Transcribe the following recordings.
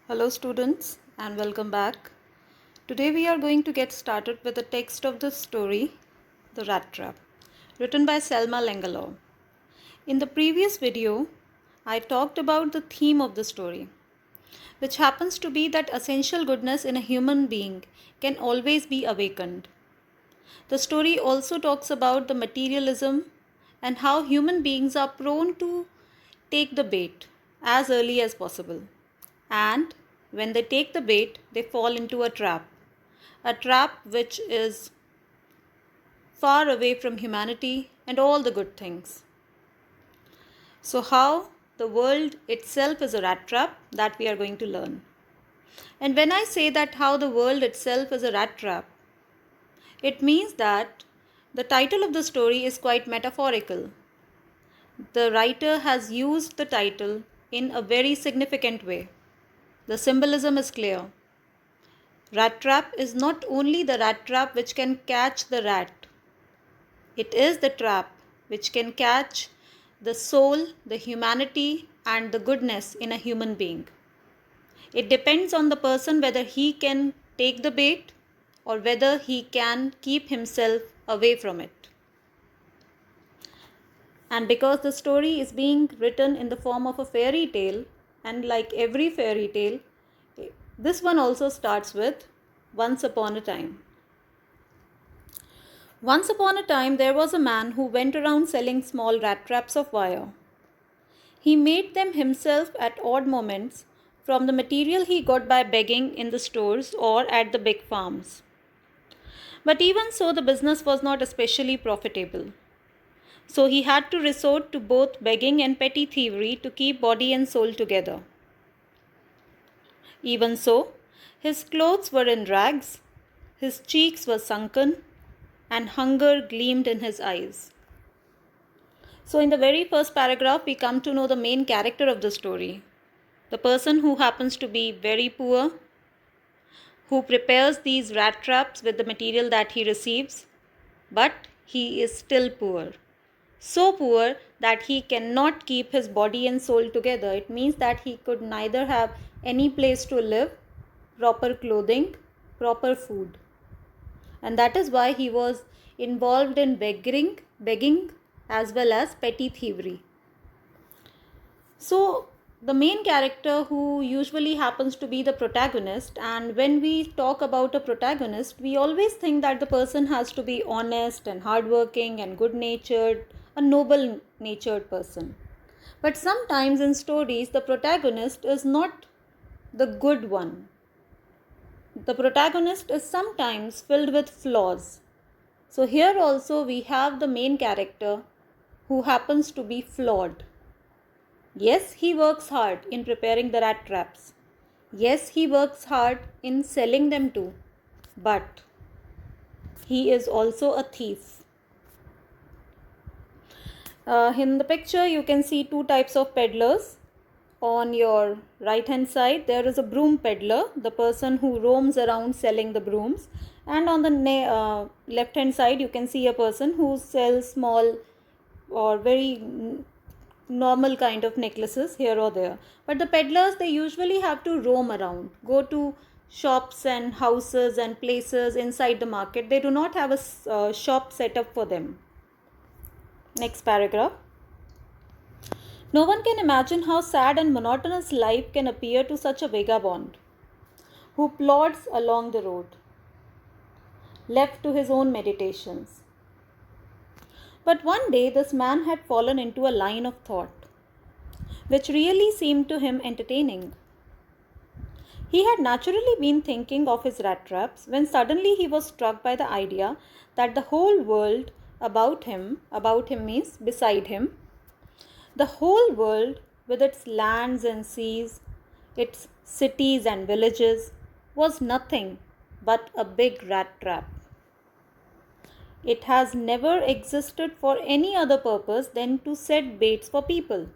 Hello students and welcome back. Today we are going to get started with the text of the story, The Rat Trap, written by Selma Langalow. In the previous video, I talked about the theme of the story, which happens to be that essential goodness in a human being can always be awakened. The story also talks about the materialism and how human beings are prone to take the bait as early as possible. And when they take the bait, they fall into a trap which is far away from humanity and all the good things. So, how the world itself is a rat trap, that we are going to learn. And when I say that how the world itself is a rat trap, it means that the title of the story is quite metaphorical. The writer has used the title in a very significant way. The symbolism is clear. Rat trap is not only the rat trap which can catch the rat, it is the trap which can catch the soul, the humanity, and the goodness in a human being. It depends on the person whether he can take the bait or whether he can keep himself away from it. And because the story is being written in the form of a fairy tale, and like every fairy tale, this one also starts with Once Upon a Time. Once upon a time, there was a man who went around selling small rat traps of wire. He made them himself at odd moments from the material he got by begging in the stores or at the big farms. But even so, the business was not especially profitable. So he had to resort to both begging and petty thievery to keep body and soul together. Even so, his clothes were in rags, his cheeks were sunken, and hunger gleamed in his eyes. So, in the very first paragraph, we come to know the main character of the story. The person who happens to be very poor, who prepares these rat traps with the material that he receives, but he is still poor. So poor that he cannot keep his body and soul together. It means that he could neither have any place to live, proper clothing, proper food. And that is why he was involved in begging as well as petty thievery. So, the main character who usually happens to be the protagonist, and when we talk about a protagonist, we always think that the person has to be honest and hardworking and good natured, a noble natured person. But sometimes in stories, the protagonist is not the good one. The protagonist is sometimes filled with flaws. So, here also we have the main character who happens to be flawed. Yes, he works hard in preparing the rat traps. Yes, he works hard in selling them too. But he is also a thief. In the picture, you can see two types of peddlers. On your right hand side, there is a broom peddler, the person who roams around selling the brooms. And on the left hand side, you can see a person who sells small or very normal kind of necklaces here or there. But the peddlers, they usually have to roam around, go to shops and houses and places inside the market. They do not have a shop set up for them. Next paragraph. No one can imagine how sad and monotonous life can appear to such a vagabond who plods along the road, left to his own meditations. But one day this man had fallen into a line of thought, which really seemed to him entertaining. He had naturally been thinking of his rat traps when suddenly he was struck by the idea that the whole world about him means beside him, the whole world with its lands and seas, its cities and villages, was nothing but a big rat trap. It has never existed for any other purpose than to set baits for people.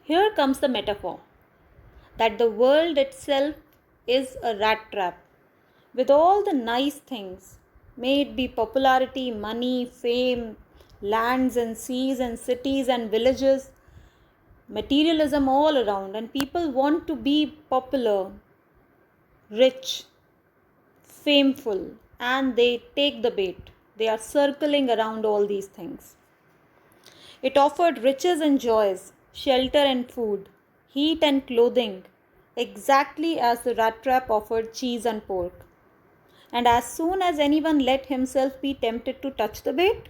Here comes the metaphor that the world itself is a rat trap with all the nice things, may it be popularity, money, fame, lands and seas and cities and villages. materialism all around, and people want to be popular, rich, fameful, and they take the bait. They are circling around all these things. It offered riches and joys, shelter and food, heat and clothing, exactly as the rat trap offered cheese and pork. And as soon as anyone let himself be tempted to touch the bait,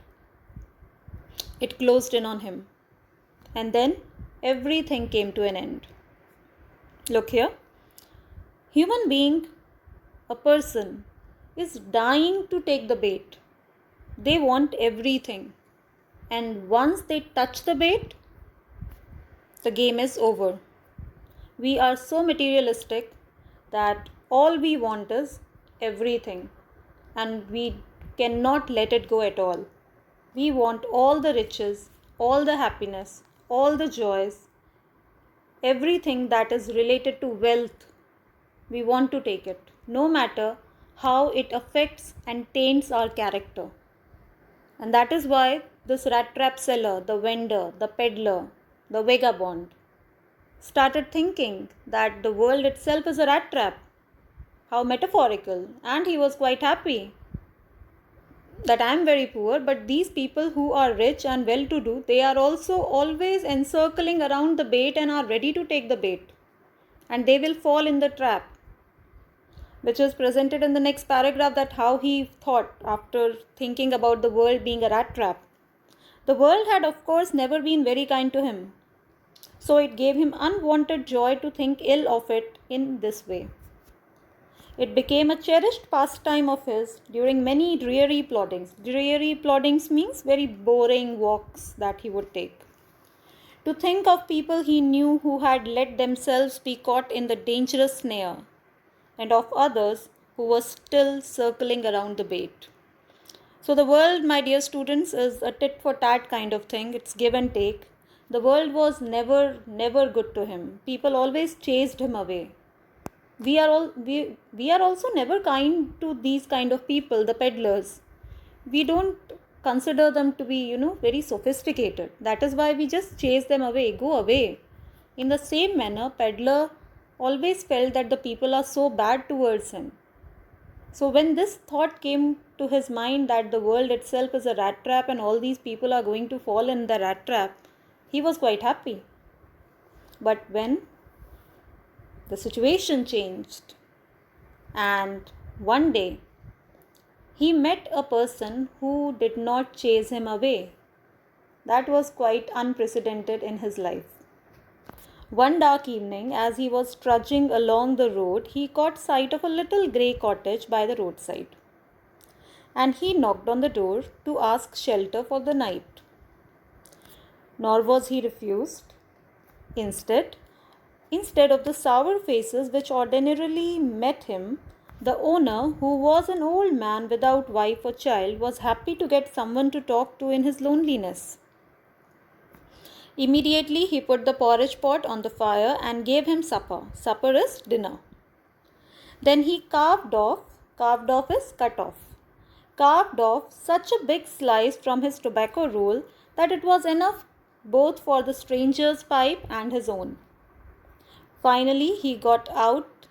it closed in on him. And then everything came to an end. Look here. Human being, a person, is dying to take the bait. They want everything. And once they touch the bait, the game is over. We are so materialistic that all we want is everything, and we cannot let it go at all. We want all the riches, all the happiness, all the joys, everything that is related to wealth. We want to take it, no matter how it affects and taints our character. And that is why this rat trap seller, the vendor, the peddler, the vagabond started thinking that the world itself is a rat trap. How metaphorical. And he was quite happy that I am very poor, but these people who are rich and well to do, they are also always encircling around the bait and are ready to take the bait. And they will fall in the trap, which is presented in the next paragraph, that how he thought after thinking about the world being a rat trap. The world had, of course, never been very kind to him. So it gave him unwanted joy to think ill of it in this way. It became a cherished pastime of his during many dreary ploddings. Dreary ploddings means very boring walks that he would take. To think of people he knew who had let themselves be caught in the dangerous snare, and of others who were still circling around the bait. So the world, my dear students, is a tit for tat kind of thing. It's give and take. The world was never good to him. People always chased him away. We are also never kind to these kind of people, the peddlers. We don't consider them to be, very sophisticated. That is why we just chase them away, go away. In the same manner, peddler always felt that the people are so bad towards him. So when this thought came to his mind that the world itself is a rat trap and all these people are going to fall in the rat trap, he was quite happy. But when the situation changed, and one day he met a person who did not chase him away. That was quite unprecedented in his life. One dark evening, as he was trudging along the road, he caught sight of a little grey cottage by the roadside. And he knocked on the door to ask shelter for the night. Nor was he refused. Instead of the sour faces which ordinarily met him, the owner, who was an old man without wife or child, was happy to get someone to talk to in his loneliness. Immediately he put the porridge pot on the fire and gave him supper. Supper is dinner. Then he carved off is cut off. Carved off such a big slice from his tobacco roll that it was enough both for the stranger's pipe and his own. Finally, he got out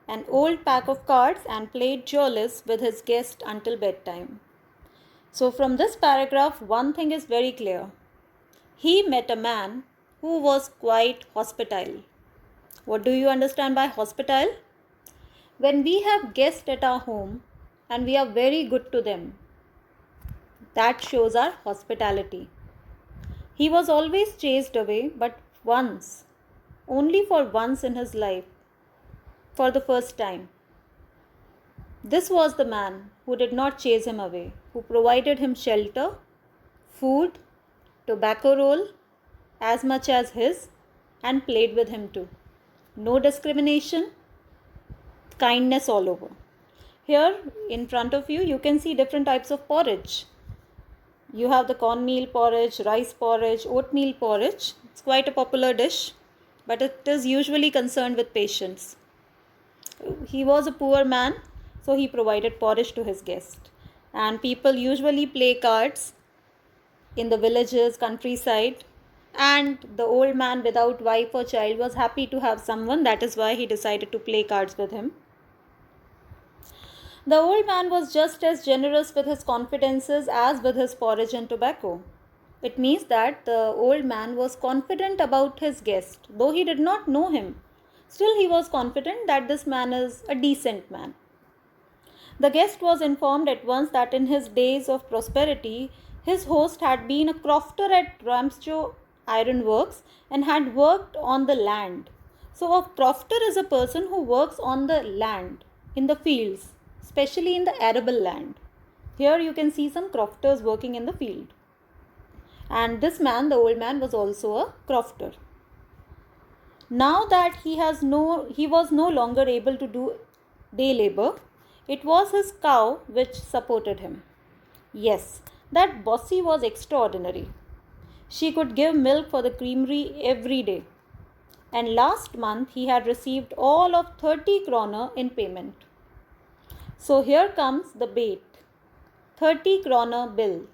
an old pack of cards and played jollies with his guest until bedtime. So from this paragraph, one thing is very clear. He met a man who was quite hospitable. What do you understand by hospitable? When we have guests at our home and we are very good to them, that shows our hospitality. He was always chased away, but once, only for once in his life, for the first time. This was the man who did not chase him away, who provided him shelter, food, tobacco roll, as much as his, and played with him too. No discrimination, kindness all over. Here in front of you, you can see different types of porridge. You have the cornmeal porridge, rice porridge, oatmeal porridge. It's quite a popular dish, but it is usually concerned with patients. He was a poor man, so he provided porridge to his guest. And people usually play cards in the villages, countryside. And the old man without wife or child was happy to have someone. That is why he decided to play cards with him. The old man was just as generous with his confidences as with his porridge and tobacco. It means that the old man was confident about his guest, though he did not know him. Still, he was confident that this man is a decent man. The guest was informed at once that in his days of prosperity, his host had been a crofter at Ramsjo Iron Works and had worked on the land. So, a crofter is a person who works on the land, in the fields, especially in the arable land. Here you can see some crofters working in the field. And this man, the old man, was also a crofter. Now that he was no longer able to do day labor, it was his cow which supported him. Yes, that Bossy was extraordinary. She could give milk for the creamery every day. And last month he had received all of 30 kroner in payment. So here comes the bait. 30 kroner bill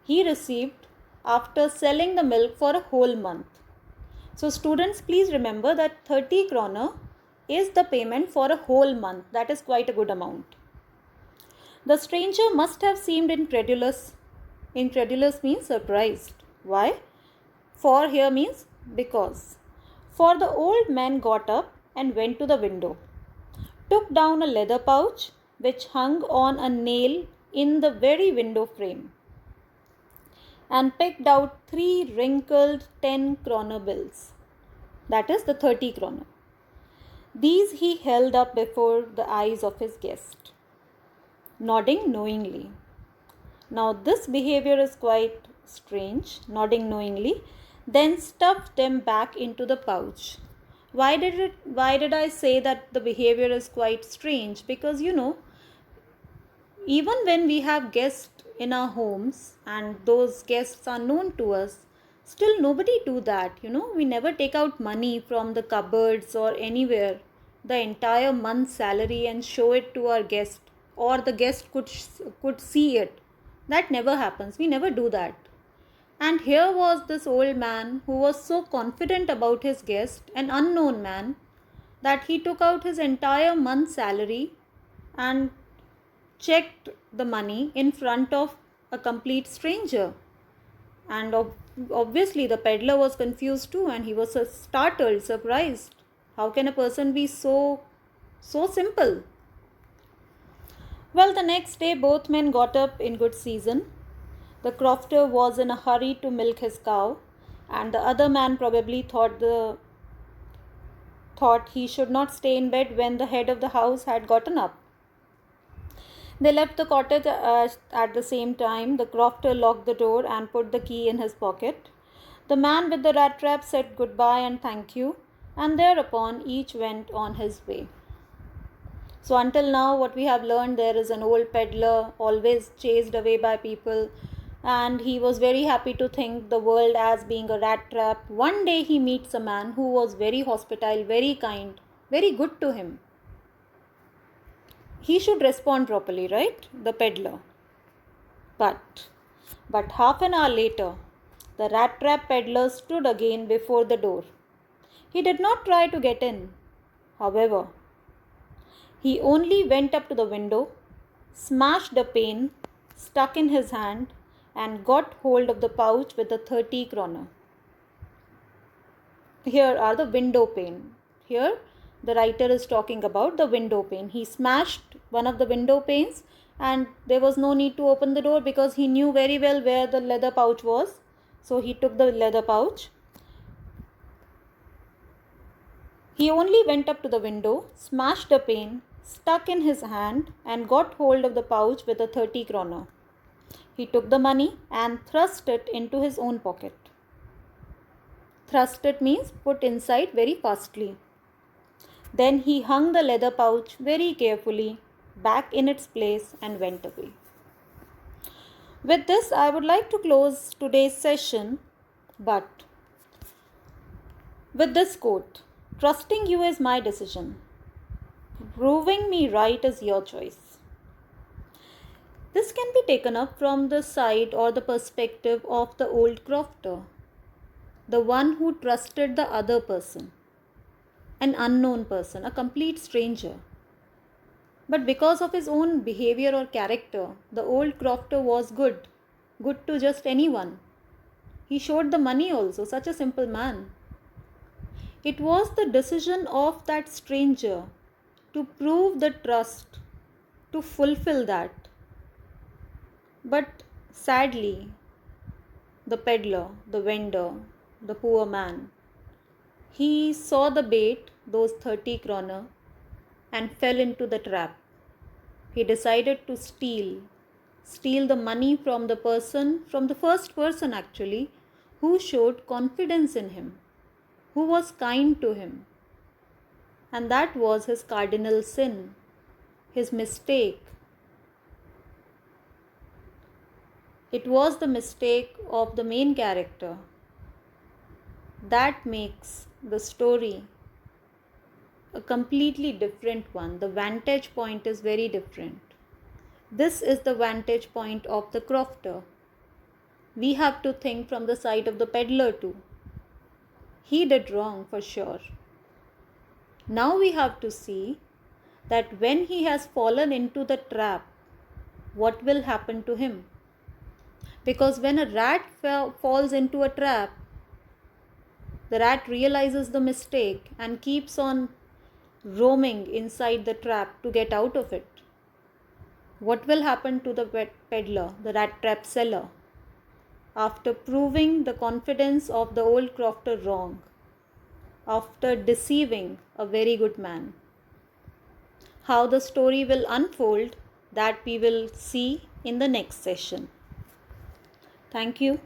he received after selling the milk for a whole month. So students, please remember that 30 kroner is the payment for a whole month. That is quite a good amount. The stranger must have seemed incredulous. Incredulous means surprised. Why? For here means because. For the old man got up and went to the window, took down a leather pouch which hung on a nail in the very window frame, and picked out 3 wrinkled 10 kroner bills. That is the 30 kroner. These he held up before the eyes of his guest, nodding knowingly. Now this behavior is quite strange, nodding knowingly, then stuffed them back into the pouch. Why did I say that the behavior is quite strange? Because even when we have guests in our homes and those guests are known to us, still nobody do that. We never take out money from the cupboards or anywhere, the entire month's salary, and show it to our guest, or the guest could see it. That never happens. We never do that. And here was this old man who was so confident about his guest, an unknown man, that he took out his entire month's salary and checked the money in front of a complete stranger. And obviously the peddler was confused too, and he was startled, surprised. How can a person be so simple? Well, the next day both men got up in good season. The crofter was in a hurry to milk his cow, and the other man probably thought he should not stay in bed when the head of the house had gotten up. They left the cottage at the same time. The crofter locked the door and put the key in his pocket. The man with the rat trap said goodbye and thank you, and thereupon each went on his way. So until now, what we have learned, there is an old peddler always chased away by people, and he was very happy to think the world as being a rat trap. One day he meets a man who was very hospitable, very kind, very good to him. He should respond properly, right? The peddler. But half an hour later, the rat trap peddler stood again before the door. He did not try to get in. However, he only went up to the window, smashed the pane stuck in his hand, and got hold of the pouch with the 30 kroner. Here are the window pane. Here the writer is talking about the window pane. He smashed one of the window panes, and there was no need to open the door because he knew very well where the leather pouch was. So he took the leather pouch. He only went up to the window, smashed the pane stuck in his hand, and got hold of the pouch with the 30 kroner. He took the money and thrust it into his own pocket. Thrust it means put inside very fastly. Then he hung the leather pouch very carefully back in its place and went away. With this, I would like to close today's session, but with this quote: trusting you is my decision. Proving me right is your choice. This can be taken up from the side or the perspective of the old crofter. the one who trusted the other person, an unknown person, a complete stranger. But because of his own behavior or character, the old crofter was good to just anyone. He showed the money also, such a simple man. It was the decision of that stranger to prove the trust, to fulfill that. But sadly, the peddler, the vendor, the poor man, he saw the bait, those 30 kroner, and fell into the trap. He decided to steal the money from the first person actually, who showed confidence in him, who was kind to him. And that was his cardinal sin, his mistake. It was the mistake of the main character that makes the story a completely different one. The vantage point is very different. This is the vantage point of the crofter. We have to think from the side of the peddler too. He did wrong for sure. Now we have to see that when he has fallen into the trap, what will happen to him? Because when a rat falls into a trap, the rat realizes the mistake and keeps on roaming inside the trap to get out of it. What will happen to the peddler, the rat trap seller, after proving the confidence of the old crofter wrong, after deceiving a very good man? How the story will unfold, that we will see in the next session. Thank you.